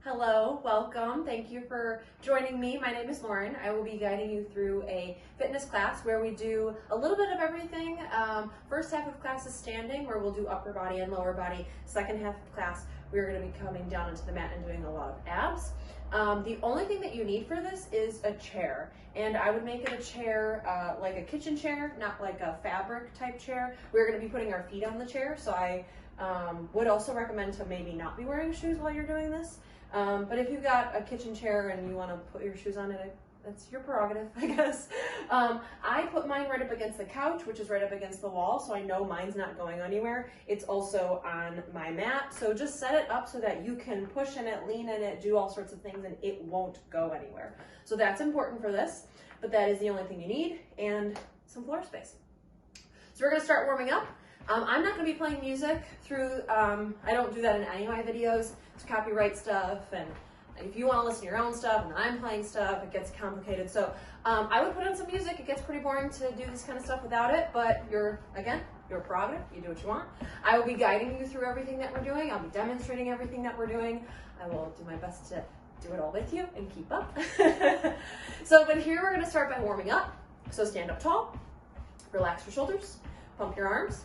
Hello, welcome. Thank you for joining me. My name is Lauren. I will be guiding you through a fitness class where we do a little bit of everything. First half of class is standing, where we'll do upper body and lower body. Second half of class, we're going to be coming down into the mat and doing a lot of abs. The only thing that you need for this is a chair, and I would make it a chair like a kitchen chair, not like a fabric type chair. We're going to be putting our feet on the chair, so I would also recommend to maybe not be wearing shoes while you're doing this. But if you've got a kitchen chair and you want to put your shoes on it, that's your prerogative, I guess. I put mine right up against the couch, which is right up against the wall, so I know mine's not going anywhere. It's also on my mat, so just set it up so that you can push in it, lean in it, do all sorts of things, and it won't go anywhere. So that's important for this, but that is the only thing you need, and some floor space. So we're going to start warming up. I'm not going to be playing music through, I don't do that in any of my videos. It's copyright stuff, and if you want to listen to your own stuff and I'm playing stuff, it gets complicated. So I would put on some music. It gets pretty boring to do this kind of stuff without it, but your prerogative. You do what you want. I will be guiding you through everything that we're doing. I'll be demonstrating everything that we're doing. I will do my best to do it all with you and keep up. But here we're going to start by warming up. So stand up tall, relax your shoulders, pump your arms.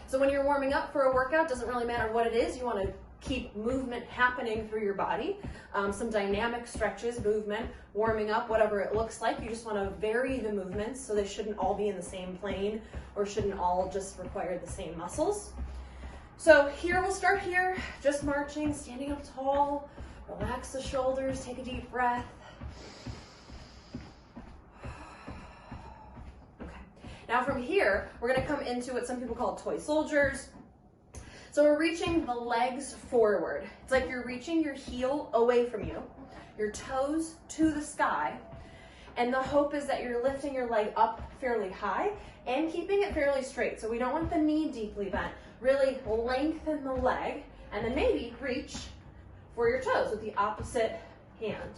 So when you're warming up for a workout, doesn't really matter what it is, you want to keep movement happening through your body. Some dynamic stretches, movement, warming up, whatever it looks like. You just want to vary the movements so they shouldn't all be in the same plane or shouldn't all just require the same muscles. So here we'll start here, just marching, standing up tall, relax the shoulders, take a deep breath. Now from here, we're going to come into what some people call toy soldiers. So we're reaching the legs forward. It's like you're reaching your heel away from you, your toes to the sky, and the hope is that you're lifting your leg up fairly high and keeping it fairly straight. So we don't want the knee deeply bent. Really lengthen the leg, and then maybe reach for your toes with the opposite hand.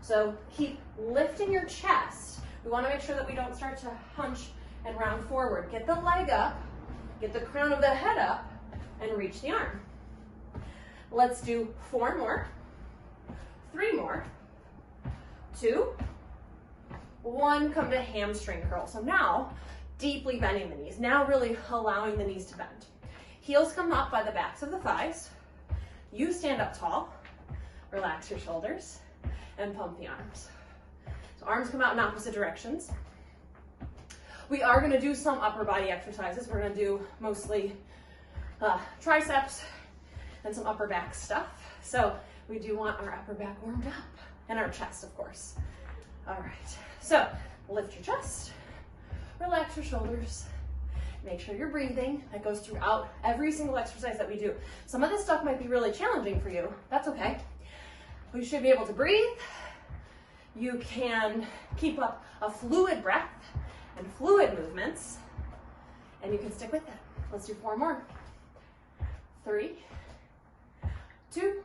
So keep lifting your chest. We want to make sure that we don't start to hunch and round forward. Get the leg up, get the crown of the head up, and reach the arm. Let's do 4 more, 3 more, 2, 1, come to hamstring curl. So now, deeply bending the knees. Now really allowing the knees to bend. Heels come up by the backs of the thighs. You stand up tall, relax your shoulders, and pump the arms. So arms come out in opposite directions. We are going to do some upper body exercises. We're going to do mostly triceps and some upper back stuff. So we do want our upper back warmed up and our chest, of course. All right, so lift your chest, relax your shoulders, make sure you're breathing. That goes throughout every single exercise that we do. Some of this stuff might be really challenging for you. That's okay. We should be able to breathe. You can keep up a fluid breath and fluid movements, and you can stick with it. Let's do 4 more. 3, 2,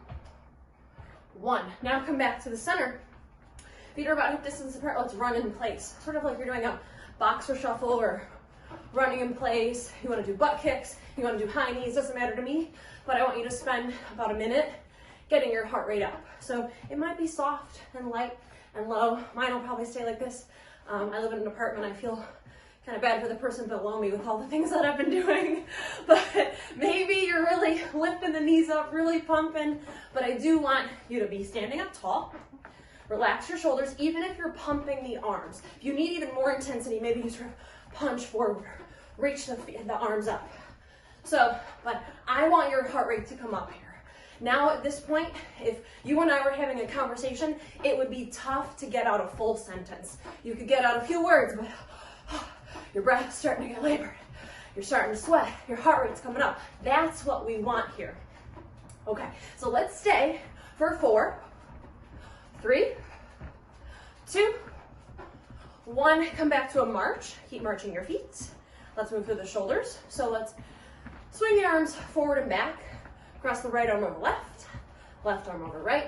1. Now come back to the center. Feet are about hip distance apart. Let's run in place. Sort of like you're doing a boxer shuffle or running in place. You want to do butt kicks. You want to do high knees. Doesn't matter to me, but I want you to spend about a minute getting your heart rate up. So it might be soft and light and low. Mine will probably stay like this. I live in an apartment. I feel kind of bad for the person below me with all the things that I've been doing, but maybe you're really lifting the knees up, really pumping, but I do want you to be standing up tall, relax your shoulders, even if you're pumping the arms. If you need even more intensity, maybe you sort of punch forward, reach the arms up. So, but I want your heart rate to come up here. Now at this point, if you and I were having a conversation, it would be tough to get out a full sentence. You could get out a few words, but your breath's starting to get labored. You're starting to sweat. Your heart rate's coming up. That's what we want here. Okay, so let's stay for 4, 3, 2, 1. Come back to a march. Keep marching your feet. Let's move through the shoulders. So let's swing the arms forward and back. Cross the right arm over left, left arm over right.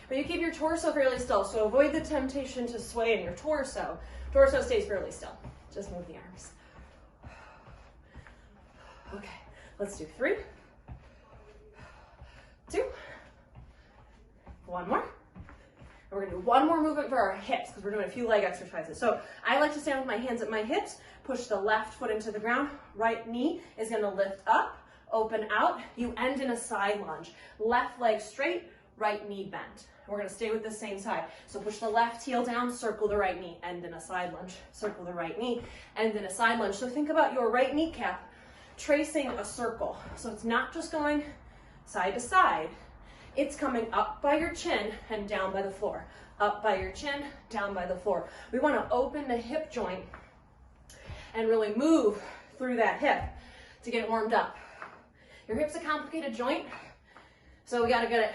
But you keep your torso fairly still, so avoid the temptation to sway in your torso. Torso stays fairly still. Just move the arms. Okay, let's do 3, 2, one more movement for our hips because we're doing a few leg exercises. So I like to stand with my hands at my hips, push the left foot into the ground, right knee is going to lift up, open out. You end in a side lunge. Left leg straight, right knee bent. We're going to stay with the same side. So push the left heel down, circle the right knee, end in a side lunge. Circle the right knee, end in a side lunge. So think about your right kneecap tracing a circle. So it's not just going side to side. It's coming up by your chin and down by the floor. Up by your chin, down by the floor. We want to open the hip joint and really move through that hip to get it warmed up. Your hip's a complicated joint, so we got to get it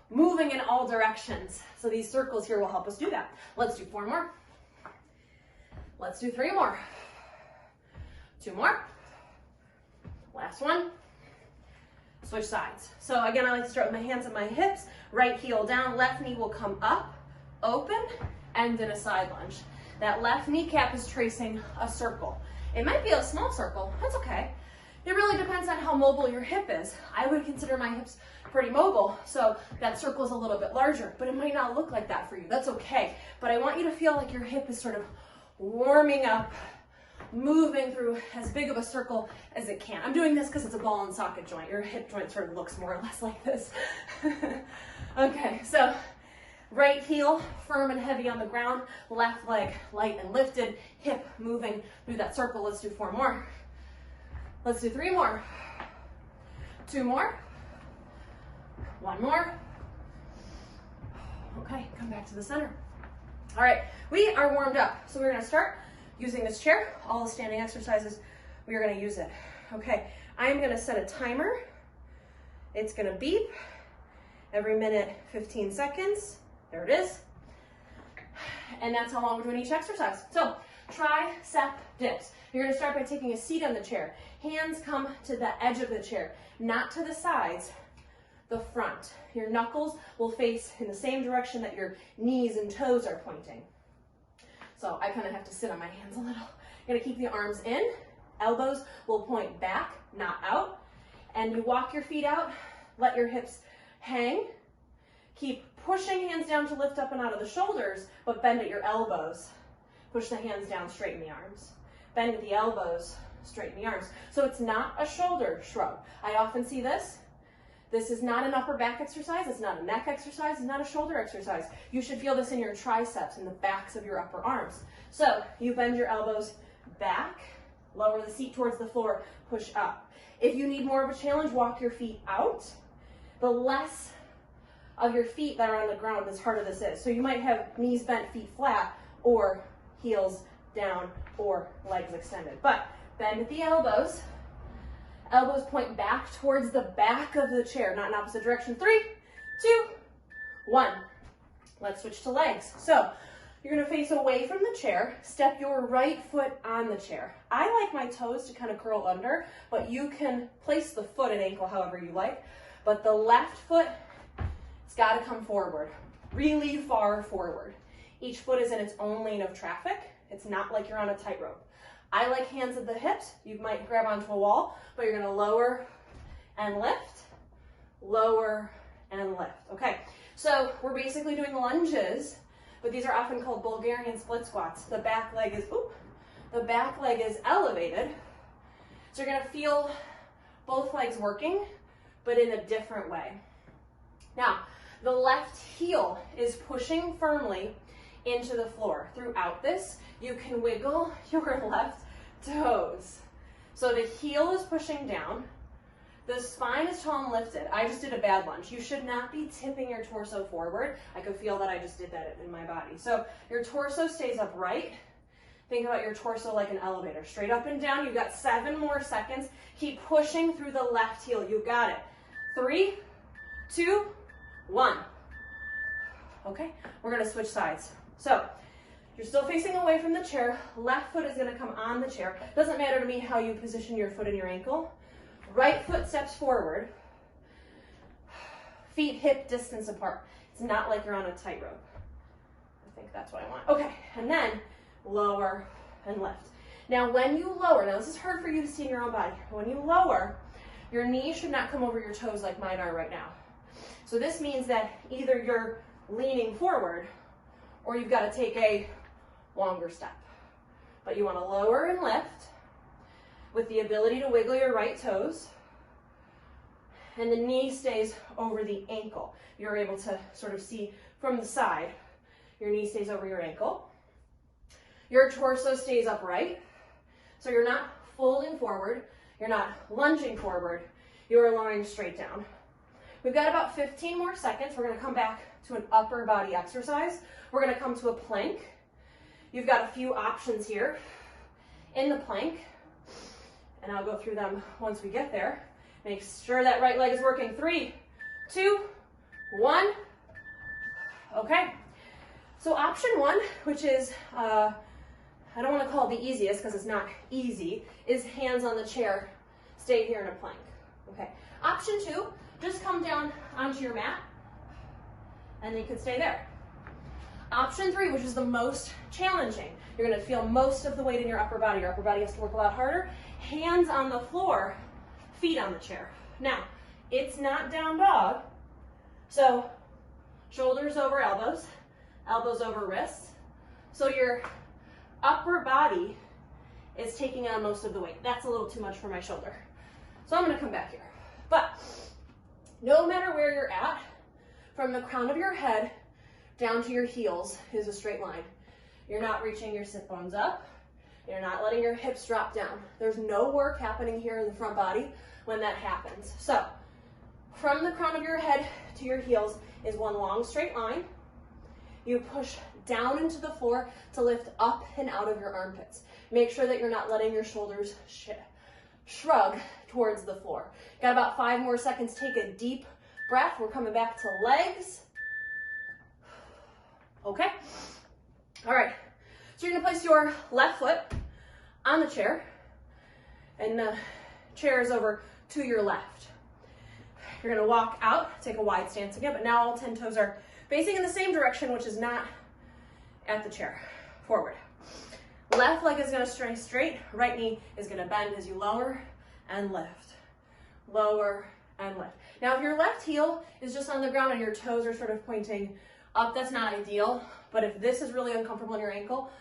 moving in all directions. So these circles here will help us do that. Let's do 4 more. Let's do 3 more. 2 more. Last one. Switch sides. So again, I like to start with my hands at my hips, right heel down, left knee will come up, open, end in a side lunge. That left kneecap is tracing a circle. It might be a small circle, that's okay. It really depends on how mobile your hip is. I would consider my hips pretty mobile, so that circle is a little bit larger, but it might not look like that for you. That's okay. But I want you to feel like your hip is sort of warming up, moving through as big of a circle as it can. I'm doing this because it's a ball and socket joint. Your hip joint sort of looks more or less like this. Okay, so right heel firm and heavy on the ground, left leg light and lifted, hip moving through that circle. Let's do 4 more. Let's do 3 more. 2 more. 1 more. Okay, come back to the center. All right, we are warmed up. So we're gonna start using this chair. All the standing exercises, we are gonna use it. Okay, I'm gonna set a timer. It's gonna beep every minute, 15 seconds. There it is. And that's how long we're doing each exercise. So tricep dips. You're gonna start by taking a seat on the chair. Hands come to the edge of the chair, not to the sides, the front. Your knuckles will face in the same direction that your knees and toes are pointing. So I kind of have to sit on my hands a little. You're gonna keep the arms in, elbows will point back, not out. And you walk your feet out, let your hips hang. Keep pushing hands down to lift up and out of the shoulders, but bend at your elbows. Push the hands down, straighten the arms. Bend at the elbows, straighten the arms. So it's not a shoulder shrug. I often see this. This is not an upper back exercise, it's not a neck exercise, it's not a shoulder exercise. You should feel this in your triceps and the backs of your upper arms. So you bend your elbows back, lower the seat towards the floor, push up. If you need more of a challenge, walk your feet out. The less of your feet that are on the ground, the harder this is. So you might have knees bent, feet flat, or heels down, or legs extended. But bend at the elbows. Elbows point back towards the back of the chair, not in opposite direction. 3, 2, 1. Let's switch to legs. So you're gonna face away from the chair, step your right foot on the chair. I like my toes to kind of curl under, but you can place the foot and ankle however you like. But the left foot, it's gotta come forward, really far forward. Each foot is in its own lane of traffic. It's not like you're on a tightrope. I like hands at the hips. You might grab onto a wall, but you're gonna lower and lift, lower and lift. Okay, so we're basically doing lunges, but these are often called Bulgarian split squats. The back leg is elevated. So you're gonna feel both legs working, but in a different way. Now, the left heel is pushing firmly into the floor. Throughout this, you can wiggle your left toes. So the heel is pushing down, the spine is tall and lifted. I just did a bad lunge. You should not be tipping your torso forward. I could feel that I just did that in my body. So your torso stays upright. Think about your torso like an elevator, straight up and down. You've got 7 more seconds. Keep pushing through the left heel. You got it. 3, 2, 1. Okay, we're gonna switch sides. So you're still facing away from the chair. Left foot is gonna come on the chair. Doesn't matter to me how you position your foot and your ankle. Right foot steps forward. Feet hip distance apart. It's not like you're on a tightrope. I think that's what I want. Okay, and then lower and lift. Now when you lower, now this is hard for you to see in your own body. When you lower, your knees should not come over your toes like mine are right now. So this means that either you're leaning forward or you've got to take a longer step. But you want to lower and lift with the ability to wiggle your right toes, and the knee stays over the ankle. You're able to sort of see from the side. Your knee stays over your ankle. Your torso stays upright. So you're not folding forward. You're not lunging forward. You're lying straight down. We've got about 15 more seconds. We're going to come back to an upper body exercise. We're going to come to a plank. You've got a few options here in the plank, and I'll go through them once we get there. Make sure that right leg is working. 3, 2, 1. Okay. So option 1, which is, I don't want to call it the easiest because it's not easy, is hands on the chair. Stay here in a plank. Okay. Option 2, just come down onto your mat, and then you can stay there. Option 3, which is the most challenging. You're going to feel most of the weight in your upper body. Your upper body has to work a lot harder. Hands on the floor, feet on the chair. Now, it's not down dog, so shoulders over elbows, elbows over wrists. So your upper body is taking on most of the weight. That's a little too much for my shoulder. So I'm going to come back here. But no matter where you're at, from the crown of your head down to your heels is a straight line. You're not reaching your sit bones up. You're not letting your hips drop down. There's no work happening here in the front body when that happens. So from the crown of your head to your heels is one long straight line. You push down into the floor to lift up and out of your armpits. Make sure that you're not letting your shoulders shrug towards the floor. Got about 5 more seconds. Take a deep breath. We're coming back to legs. Okay. All right. So you're going to place your left foot on the chair, and the chair is over to your left. You're going to walk out, take a wide stance again, but now all 10 toes are facing in the same direction, which is not at the chair. Forward. Left leg is going to stay straight. Right knee is going to bend as you lower and lift. Lower and lift. Now, if your left heel is just on the ground and your toes are sort of pointing up, that's not ideal. But if this is really uncomfortable in your ankle,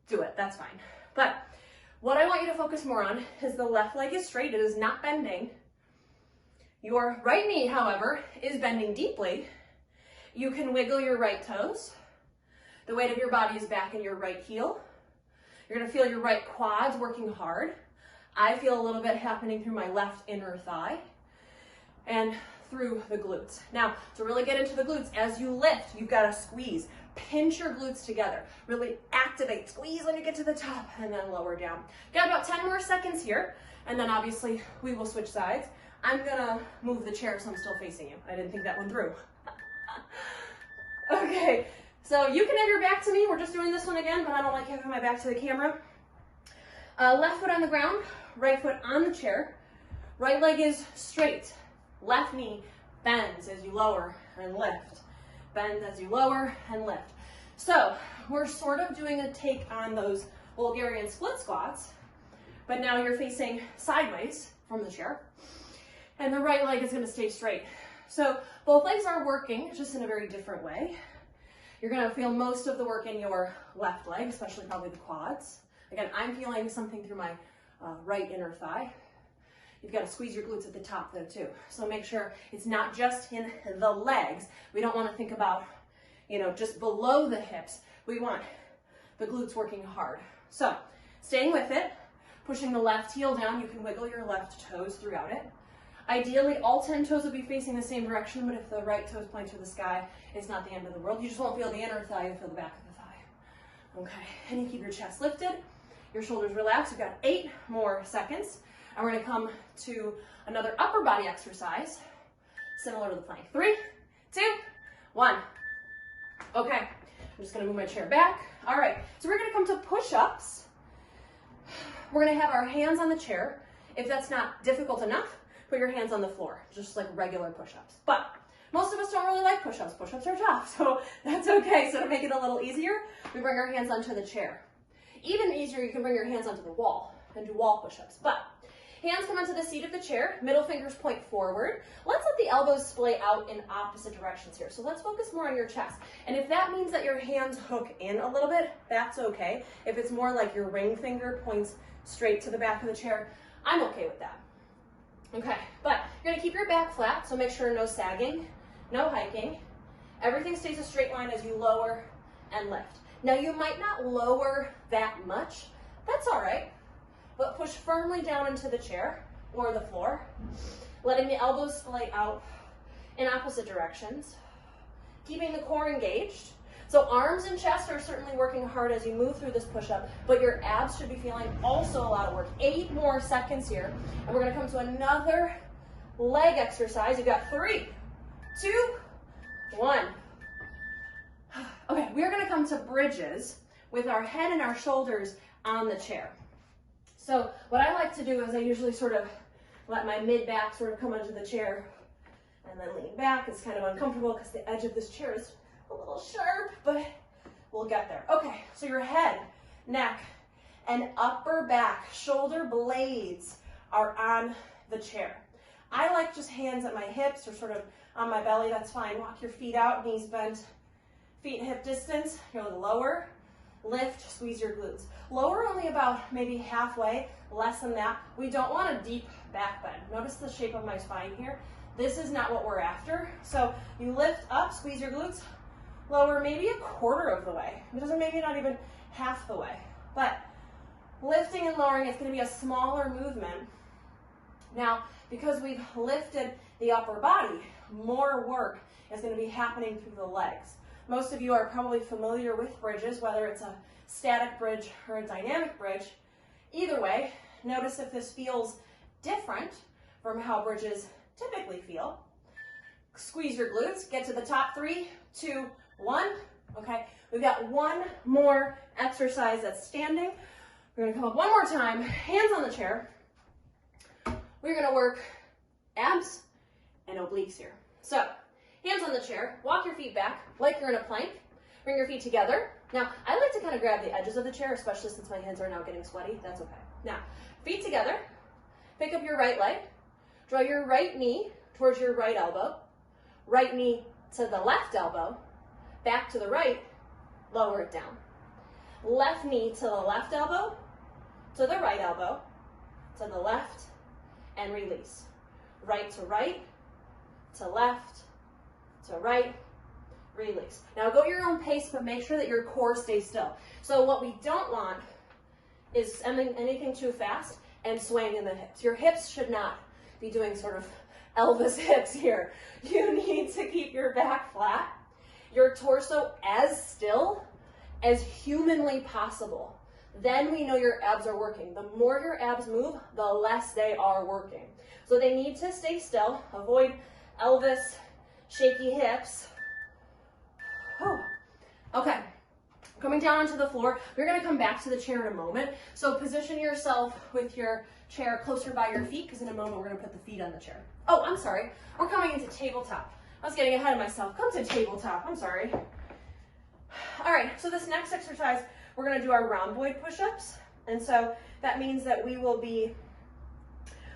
do it. That's fine. But what I want you to focus more on is the left leg is straight. It is not bending. Your right knee, however, is bending deeply. You can wiggle your right toes. The weight of your body is back in your right heel. You're going to feel your right quads working hard. I feel a little bit happening through my left inner thigh and through the glutes. Now, to really get into the glutes, as you lift, you've got to squeeze. Pinch your glutes together. Really activate. Squeeze when you get to the top and then lower down. Got about 10 more seconds here, and then obviously we will switch sides. I'm going to move the chair so I'm still facing you. I didn't think that one through. Okay, so you can have your back to me. We're just doing this one again, but I don't like having my back to the camera. Left foot on the ground, right foot on the chair. Right leg is straight. Left knee bends as you lower and lift. Bend as you lower and lift. So we're sort of doing a take on those Bulgarian split squats, but now you're facing sideways from the chair, and the right leg is going to stay straight. So both legs are working, just in a very different way. You're going to feel most of the work in your left leg, especially probably the quads. Again, I'm feeling something through my right inner thigh. You've got to squeeze your glutes at the top though too. So make sure it's not just in the legs. We don't want to think about, just below the hips. We want the glutes working hard. So staying with it, pushing the left heel down. You can wiggle your left toes throughout it. Ideally, all 10 toes will be facing the same direction, but if the right toes point to the sky, it's not the end of the world. You just won't feel the inner thigh, you'll feel the back of the thigh. Okay, and you keep your chest lifted, your shoulders relaxed. You've got 8 more seconds. And we're going to come to another upper body exercise, similar to the plank. 3, 2, 1. Okay, I'm just going to move my chair back. All right, so we're going to come to push-ups. We're going to have our hands on the chair. If that's not difficult enough, put your hands on the floor, just like regular push-ups. But most of us don't really like push-ups. Push-ups are tough, so that's okay. So to make it a little easier, we bring our hands onto the chair. Even easier, you can bring your hands onto the wall and do wall push-ups. But Hands come onto the seat of the chair, middle fingers point forward. Let's let the elbows splay out in opposite directions here. So let's focus more on your chest. And if that means that your hands hook in a little bit, that's okay. If it's more like your ring finger points straight to the back of the chair, I'm okay with that. Okay, but you're gonna keep your back flat, so make sure no sagging, no hiking. Everything stays a straight line as you lower and lift. Now you might not lower that much, that's all right, but push firmly down into the chair or the floor, letting the elbows splay out in opposite directions, keeping the core engaged. So arms and chest are certainly working hard as you move through this push-up, but your abs should be feeling also a lot of work. 8 more seconds here, and we're gonna come to another leg exercise. You've got 3, 2, 1. Okay, we're gonna come to bridges with our head and our shoulders on the chair. So what I like to do is I usually sort of let my mid-back sort of come onto the chair and then lean back. It's kind of uncomfortable because the edge of this chair is a little sharp, but we'll get there. Okay, so your head, neck, and upper back, shoulder blades are on the chair. I like just hands at my hips or sort of on my belly, that's fine. Walk your feet out, knees bent, feet and hip distance. You're a little lower, lift, squeeze your glutes. Lower only about maybe halfway, less than that. We don't want a deep back bend. Notice the shape of my spine here. This is not what we're after. So you lift up, squeeze your glutes, lower maybe a quarter of the way. It doesn't, maybe not even half the way. But lifting and lowering is going to be a smaller movement. Now, because we've lifted the upper body, more work is going to be happening through the legs. Most of you are probably familiar with bridges, whether it's a static bridge or a dynamic bridge. Either way, notice if this feels different from how bridges typically feel. Squeeze your glutes, get to the top. 3, 2, 1. Okay, we've got one more exercise that's standing. We're gonna come up one more time, hands on the chair. We're gonna work abs and obliques here. So, hands on the chair, walk your feet back like you're in a plank. Bring your feet together. Now, I like to kind of grab the edges of the chair, especially since my hands are now getting sweaty. That's okay. Now, feet together. Pick up your right leg. Draw your right knee towards your right elbow. Right knee to the left elbow. Back to the right. Lower it down. Left knee to the left elbow. To the right elbow. To the left. And release. Right to right. To left. To right. Release. Now go at your own pace, but make sure that your core stays still. So what we don't want is anything too fast and swaying in the hips. Your hips should not be doing sort of Elvis hips here. You need to keep your back flat, your torso as still as humanly possible. Then we know your abs are working. The more your abs move, the less they are working. So they need to stay still. Avoid Elvis shaky hips. Okay, coming down onto the floor. We're gonna come back to the chair in a moment. So position yourself with your chair closer by your feet, because in a moment we're gonna put the feet on the chair. Oh, I'm sorry. We're coming into tabletop. I was getting ahead of myself. Come to tabletop, I'm sorry. All right, so this next exercise, we're gonna do our rhomboid push-ups. And so that means that we will be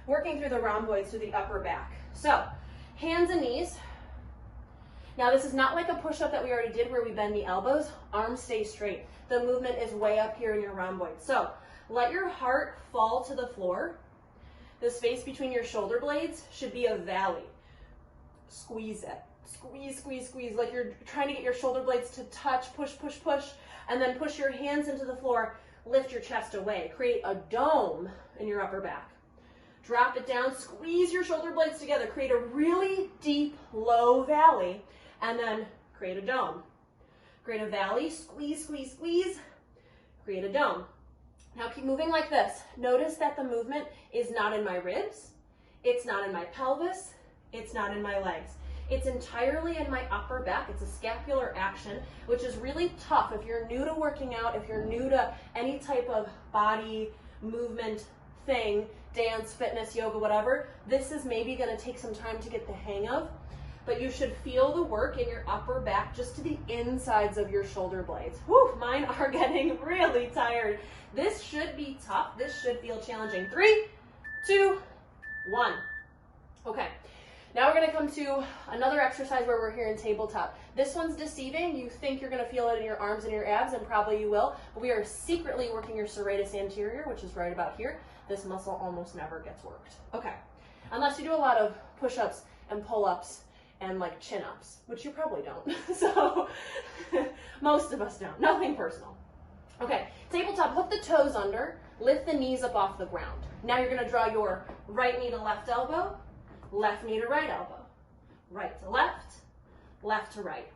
working through the rhomboids through the upper back. So hands and knees. Now this is not like a push-up that we already did where we bend the elbows. Arms stay straight. The movement is way up here in your rhomboid. So let your heart fall to the floor. The space between your shoulder blades should be a valley. Squeeze it. Squeeze, squeeze, squeeze. Like you're trying to get your shoulder blades to touch, push, push, push. And then push your hands into the floor. Lift your chest away. Create a dome in your upper back. Drop it down. Squeeze your shoulder blades together. Create a really deep, low valley. And then create a dome. Create a valley, squeeze, squeeze, squeeze, create a dome. Now keep moving like this. Notice that the movement is not in my ribs, it's not in my pelvis, it's not in my legs. It's entirely in my upper back. It's a scapular action, which is really tough. If you're new to working out, if you're new to any type of body movement thing, dance, fitness, yoga, whatever, this is maybe gonna take some time to get the hang of. But you should feel the work in your upper back just to the insides of your shoulder blades. Whew, mine are getting really tired. This should be tough. This should feel challenging. 3, 2, 1. Okay. Now we're going to come to another exercise where we're here in tabletop. This one's deceiving. You think you're going to feel it in your arms and your abs, and probably you will. But we are secretly working your serratus anterior, which is right about here. This muscle almost never gets worked. Okay. Unless you do a lot of push-ups and pull-ups and like chin-ups, which you probably don't. So most of us don't. Nothing personal. Okay. Tabletop, hook the toes under. Lift the knees up off the ground. Now you're going to draw your right knee to left elbow. Left knee to right elbow, right to left to right,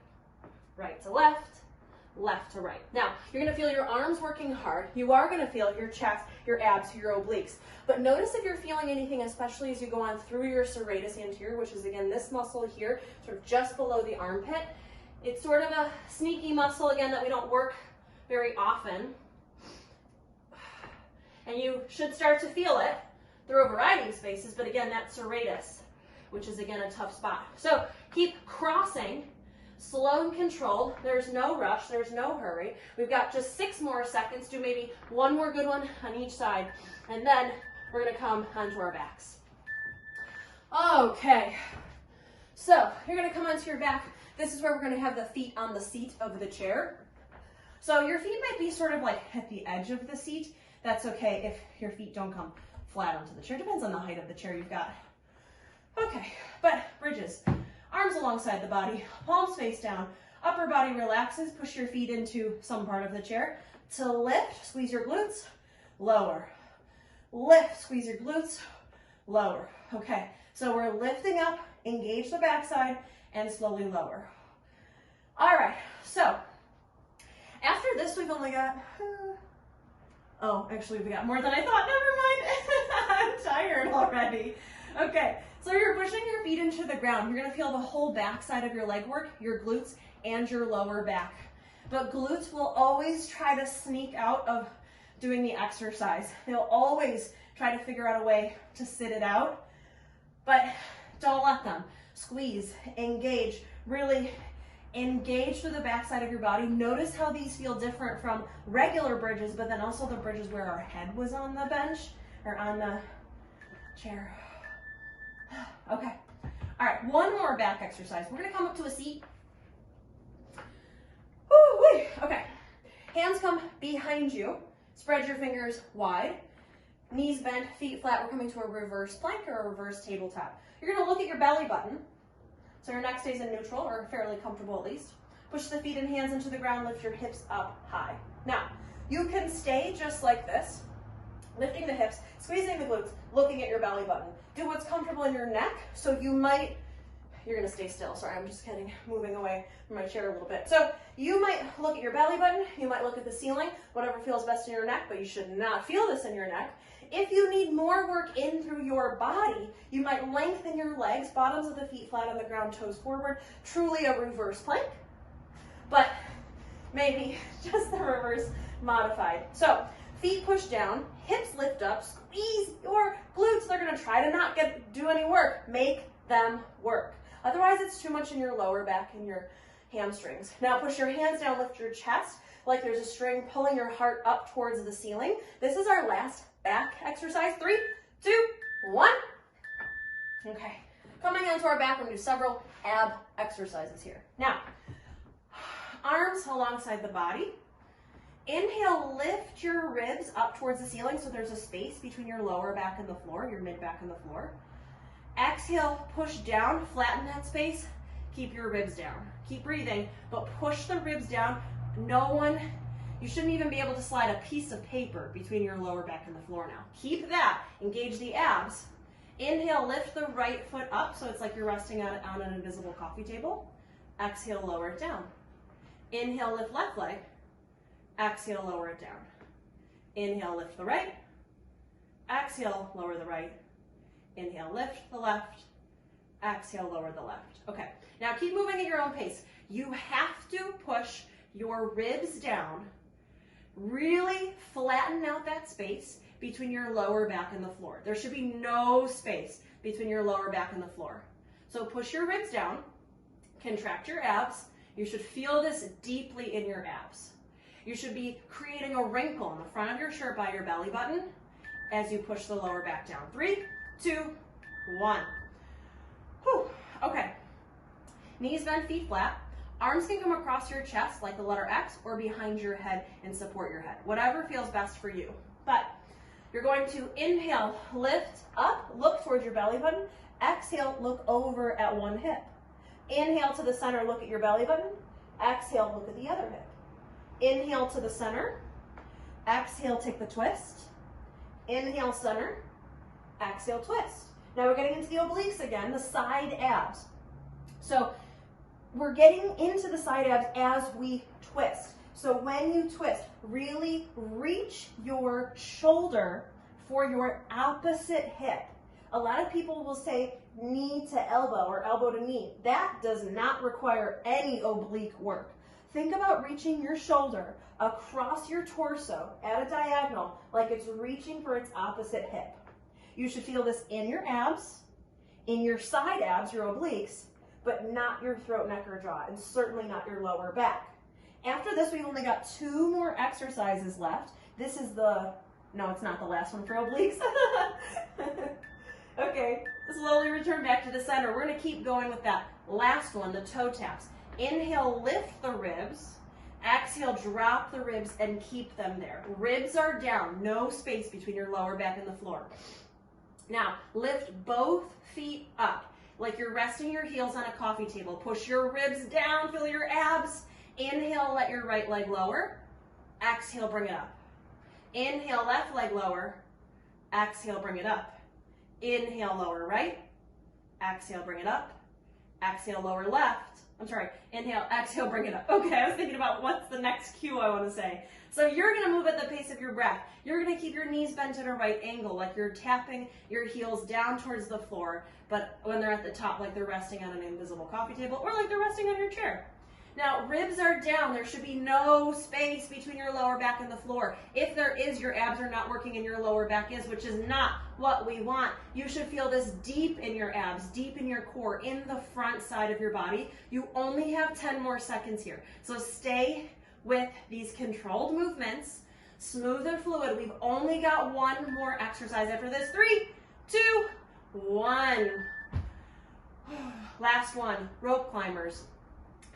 right to left to right. Now, you're going to feel your arms working hard. You are going to feel your chest, your abs, your obliques. But notice if you're feeling anything, especially as you go on through your serratus anterior, which is, again, this muscle here, sort of just below the armpit. It's sort of a sneaky muscle, again, that we don't work very often. And you should start to feel it through a variety of spaces, but again, that's serratus, which is again a tough spot. So keep crossing, slow and controlled. There's no rush, there's no hurry. We've got just 6 more seconds. Do maybe one more good one on each side, and then we're gonna come onto our backs. Okay, so you're gonna come onto your back. This is where we're gonna have the feet on the seat of the chair. So your feet might be sort of like at the edge of the seat. That's okay if your feet don't come flat onto the chair. Depends on the height of the chair you've got. Okay, but bridges. Arms alongside the body, palms face down, upper body relaxes, push your feet into some part of the chair. To lift, squeeze your glutes, lower. Lift, squeeze your glutes, lower. Okay, so we're lifting up, engage the backside, and slowly lower. All right, so after this we've only got, oh, actually we got more than I thought, never mind. I'm tired already. Okay, so you're pushing your feet into the ground. You're gonna feel the whole back side of your leg work, your glutes and your lower back. But glutes will always try to sneak out of doing the exercise. They'll always try to figure out a way to sit it out, but don't let them. Squeeze, engage, really engage through the back side of your body. Notice how these feel different from regular bridges, but then also the bridges where our head was on the bench or on the chair. Okay. All right, one more back exercise. We're gonna come up to a seat. Woo-wee. Okay. Hands come behind you. Spread your fingers wide. Knees bent, feet flat. We're coming to a reverse plank or a reverse tabletop. You're gonna look at your belly button. So your neck stays in neutral, or fairly comfortable at least. Push the feet and hands into the ground, lift your hips up high. Now, you can stay just like this, lifting the hips, squeezing the glutes, looking at your belly button. Do what's comfortable in your neck, so you might, you're gonna stay still, sorry, I'm just kind of moving away from my chair a little bit. So you might look at your belly button, you might look at the ceiling, whatever feels best in your neck, but you should not feel this in your neck. If you need more work in through your body, you might lengthen your legs, bottoms of the feet flat on the ground, toes forward, truly a reverse plank, but maybe just the reverse modified. So feet push down, hips lift up, squeeze your glutes. They're gonna try to not do any work. Make them work. Otherwise, it's too much in your lower back and your hamstrings. Now push your hands down, lift your chest like there's a string pulling your heart up towards the ceiling. This is our last back exercise. 3, 2, 1. Okay, coming onto our back, we're gonna do several ab exercises here. Now, arms alongside the body. Inhale, lift your ribs up towards the ceiling so there's a space between your lower back and the floor, your mid back and the floor. Exhale, push down, flatten that space, keep your ribs down. Keep breathing, but push the ribs down. You shouldn't even be able to slide a piece of paper between your lower back and the floor now. Keep that, engage the abs. Inhale, lift the right foot up so it's like you're resting on an invisible coffee table. Exhale, lower it down. Inhale, lift left leg. Exhale, lower it down. Inhale, lift the right. Exhale, lower the right. Inhale, lift the left. Exhale, lower the left. Okay, now keep moving at your own pace. You have to push your ribs down. Really flatten out that space between your lower back and the floor. There should be no space between your lower back and the floor. So push your ribs down, contract your abs. You should feel this deeply in your abs. You should be creating a wrinkle in the front of your shirt by your belly button as you push the lower back down. 3, 2, 1. Whew. Okay. Knees bent, feet flat. Arms can come across your chest like the letter X or behind your head and support your head. Whatever feels best for you. But you're going to inhale, lift up, look towards your belly button. Exhale, look over at one hip. Inhale to the center, look at your belly button. Exhale, look at the other hip. Inhale to the center. Exhale, take the twist. Inhale, center. Exhale, twist. Now we're getting into the obliques again, the side abs. So we're getting into the side abs as we twist. So when you twist, really reach your shoulder for your opposite hip. A lot of people will say knee to elbow or elbow to knee. That does not require any oblique work. Think about reaching your shoulder across your torso at a diagonal like it's reaching for its opposite hip. You should feel this in your abs, in your side abs, your obliques, but not your throat, neck, or jaw, and certainly not your lower back. After this, we've only got 2 more exercises left. This is no, it's not the last one for obliques. Okay, slowly return back to the center. We're gonna keep going with that last one, the toe taps. Inhale, lift the ribs. Exhale, drop the ribs and keep them there. Ribs are down, no space between your lower back and the floor. Now, lift both feet up like you're resting your heels on a coffee table. Push your ribs down, feel your abs. Inhale, let your right leg lower. Exhale, bring it up. Inhale, left leg lower. Exhale, bring it up. Inhale, lower right. Exhale, bring it up. Exhale, lower left. I'm sorry, inhale, exhale, bring it up. Okay, I was thinking about what's the next cue I want to say. So you're going to move at the pace of your breath. You're going to keep your knees bent at a right angle, like you're tapping your heels down towards the floor, but when they're at the top, like they're resting on an invisible coffee table, or like they're resting on your chair. Now, ribs are down. There should be no space between your lower back and the floor. If there is, your abs are not working and your lower back is, which is not what we want. You should feel this deep in your abs, deep in your core, in the front side of your body. You only have 10 more seconds here. So stay with these controlled movements, smooth and fluid. We've only got 1 more exercise after this. 3, 2, 1. Last one, rope climbers.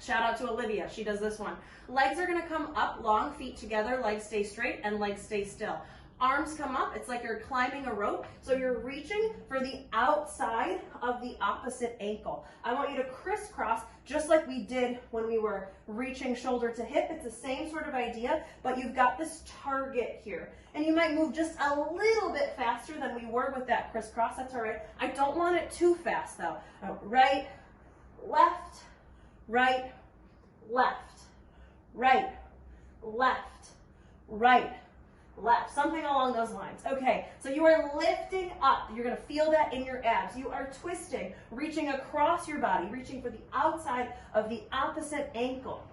Shout out to Olivia, she does this one. Legs are gonna come up, long feet together, legs stay straight and legs stay still. Arms come up, it's like you're climbing a rope, so you're reaching for the outside of the opposite ankle. I want you to crisscross just like we did when we were reaching shoulder to hip. It's the same sort of idea, but you've got this target here. And you might move just a little bit faster than we were with that crisscross, that's all right. I don't want it too fast though. Right, left, right, left, right, left, right, left, something along those lines. Okay, so you are lifting up. You're going to feel that in your abs. You are twisting, reaching across your body, reaching for the outside of the opposite ankle.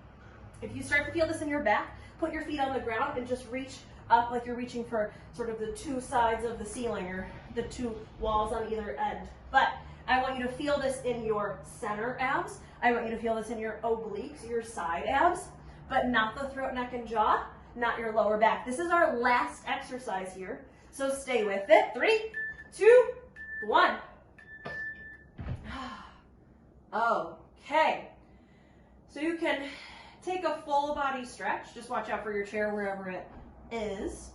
If you start to feel this in your back, put your feet on the ground and just reach up like you're reaching for sort of the 2 sides of the ceiling or the 2 walls on either end. But I want you to feel this in your center abs. I want you to feel this in your obliques, your side abs, but not the throat, neck, and jaw, not your lower back. This is our last exercise here, so stay with it. 3, 2, 1. Okay, so you can take a full body stretch. Just watch out for your chair wherever it is.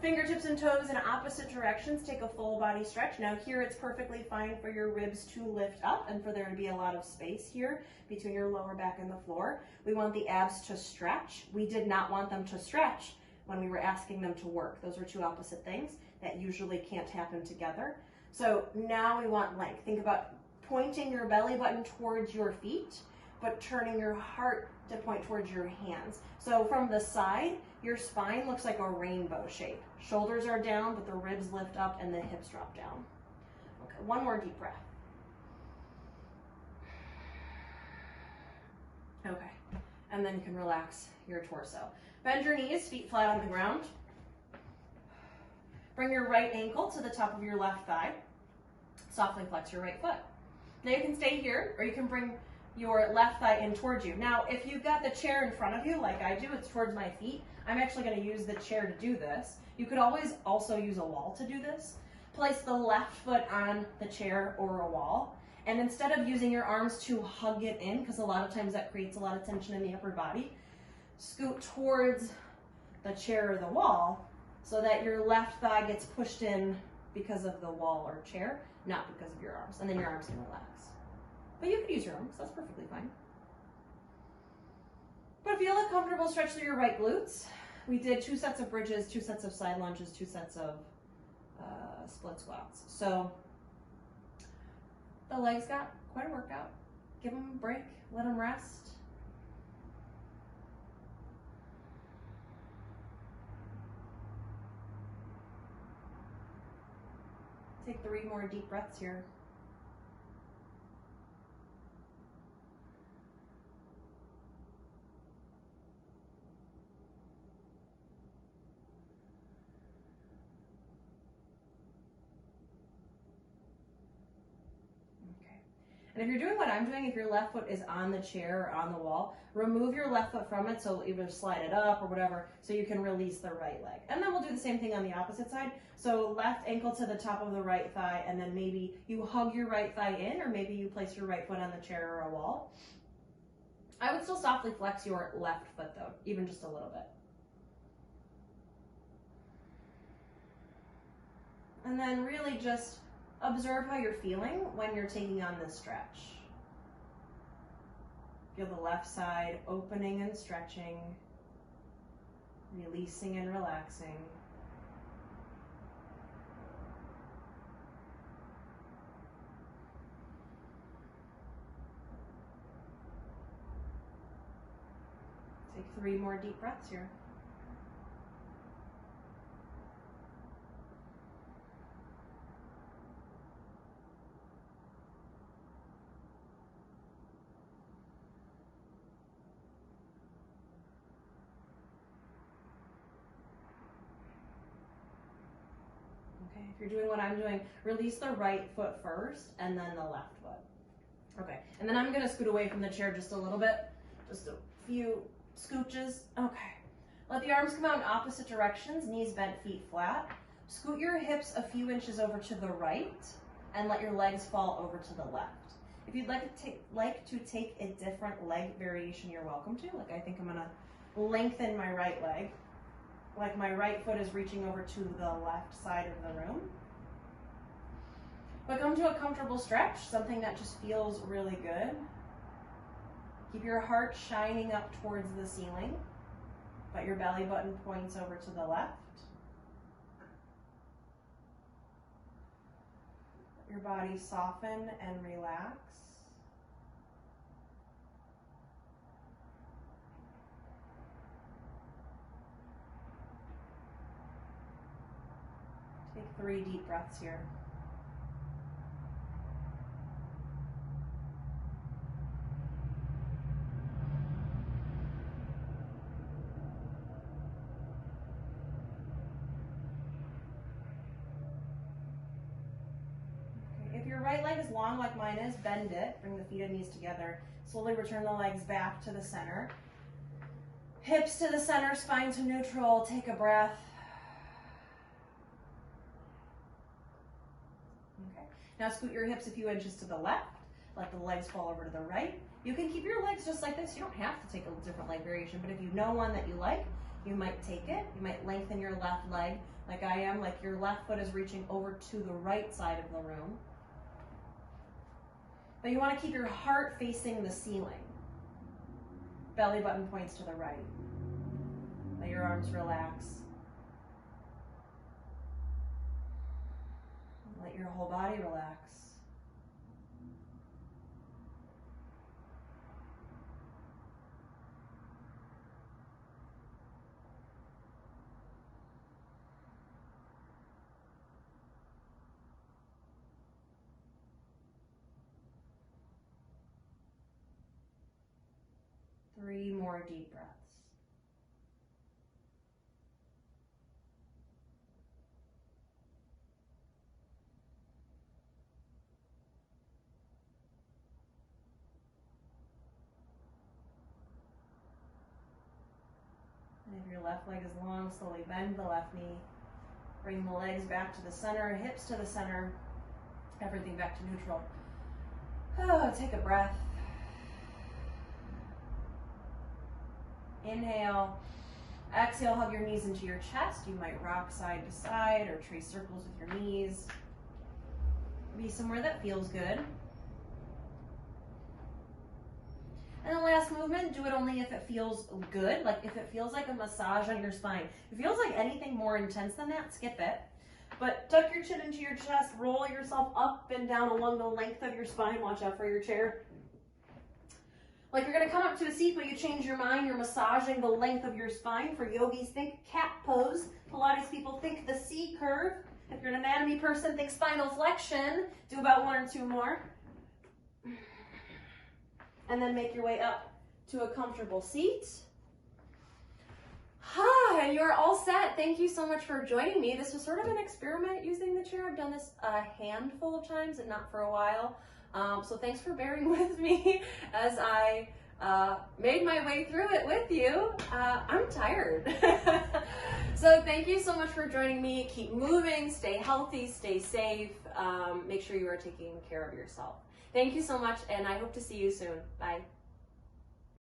Fingertips and toes in opposite directions. Take a full body stretch. Now here it's perfectly fine for your ribs to lift up and for there to be a lot of space here between your lower back and the floor. We want the abs to stretch. We did not want them to stretch when we were asking them to work. Those are 2 opposite things that usually can't happen together. So now we want length. Think about pointing your belly button towards your feet, but turning your heart to point towards your hands. So from the side, your spine looks like a rainbow shape. Shoulders are down, but the ribs lift up and the hips drop down. Okay, 1 more deep breath. Okay, and then you can relax your torso. Bend your knees, feet flat on the ground. Bring your right ankle to the top of your left thigh. Softly flex your right foot. Now you can stay here, or you can bring your left thigh in towards you. Now, if you've got the chair in front of you, like I do, it's towards my feet. I'm actually going to use the chair to do this. You could always also use a wall to do this. Place the left foot on the chair or a wall. And instead of using your arms to hug it in, because a lot of times that creates a lot of tension in the upper body, scoot towards the chair or the wall so that your left thigh gets pushed in because of the wall or chair, not because of your arms. And then your arms can relax. But you could use your arms, that's perfectly fine. But if you look comfortable, stretch through your right glutes. We did 2 sets of bridges, 2 sets of side lunges, 2 sets of split squats. So the legs got quite a workout. Give them a break, let them rest. Take 3 more deep breaths here. And if you're doing what I'm doing, if your left foot is on the chair or on the wall, remove your left foot from it, so either slide it up or whatever, so you can release the right leg. And then we'll do the same thing on the opposite side. So left ankle to the top of the right thigh, and then maybe you hug your right thigh in, or maybe you place your right foot on the chair or a wall. I would still softly flex your left foot though, even just a little bit. And then really just observe how you're feeling when you're taking on this stretch. Feel the left side opening and stretching, releasing and relaxing. Take 3 more deep breaths here. If you're doing what I'm doing, release the right foot first and then the left foot. Okay, and then I'm gonna scoot away from the chair just a little bit, just a few scooches. Okay, let the arms come out in opposite directions, knees bent, feet flat. Scoot your hips a few inches over to the right and let your legs fall over to the left. If you'd like to take a different leg variation, you're welcome to. Like I think I'm gonna lengthen my right leg. Like my right foot is reaching over to the left side of the room. But come to a comfortable stretch, something that just feels really good. Keep your heart shining up towards the ceiling, but your belly button points over to the left. Let your body soften and relax. Take 3 deep breaths here. Okay. If your right leg is long like mine is, bend it. Bring the feet and knees together. Slowly return the legs back to the center. Hips to the center, spine to neutral. Take a breath. Now scoot your hips a few inches to the left. Let the legs fall over to the right. You can keep your legs just like this. You don't have to take a different leg variation, but if you know one that you like, you might take it. You might lengthen your left leg like I am, like your left foot is reaching over to the right side of the room. But you want to keep your heart facing the ceiling. Belly button points to the right. Let your arms relax. Let your whole body relax. Three more deep breaths. And if your left leg is long, slowly bend the left knee. Bring the legs back to the center, hips to the center, everything back to neutral. Oh, take a breath. Inhale. Exhale, hug your knees into your chest. You might rock side to side or trace circles with your knees. Be somewhere that feels good. And the last movement, do it only if it feels good, like if it feels like a massage on your spine. If it feels like anything more intense than that, skip it. But tuck your chin into your chest, roll yourself up and down along the length of your spine. Watch out for your chair. Like you're gonna come up to a seat, but you change your mind. You're massaging the length of your spine. For yogis, think cat pose. Pilates people, think the C curve. If you're an anatomy person, think spinal flexion. Do about 1 or 2 more. And then make your way up to a comfortable seat. And you're all set. Thank you so much for joining me. This was sort of an experiment using the chair. I've done this a handful of times and not for a while. So thanks for bearing with me as I made my way through it with you. I'm tired. So thank you so much for joining me. Keep moving, stay healthy, stay safe. Make sure you are taking care of yourself. Thank you so much, and I hope to see you soon. Bye.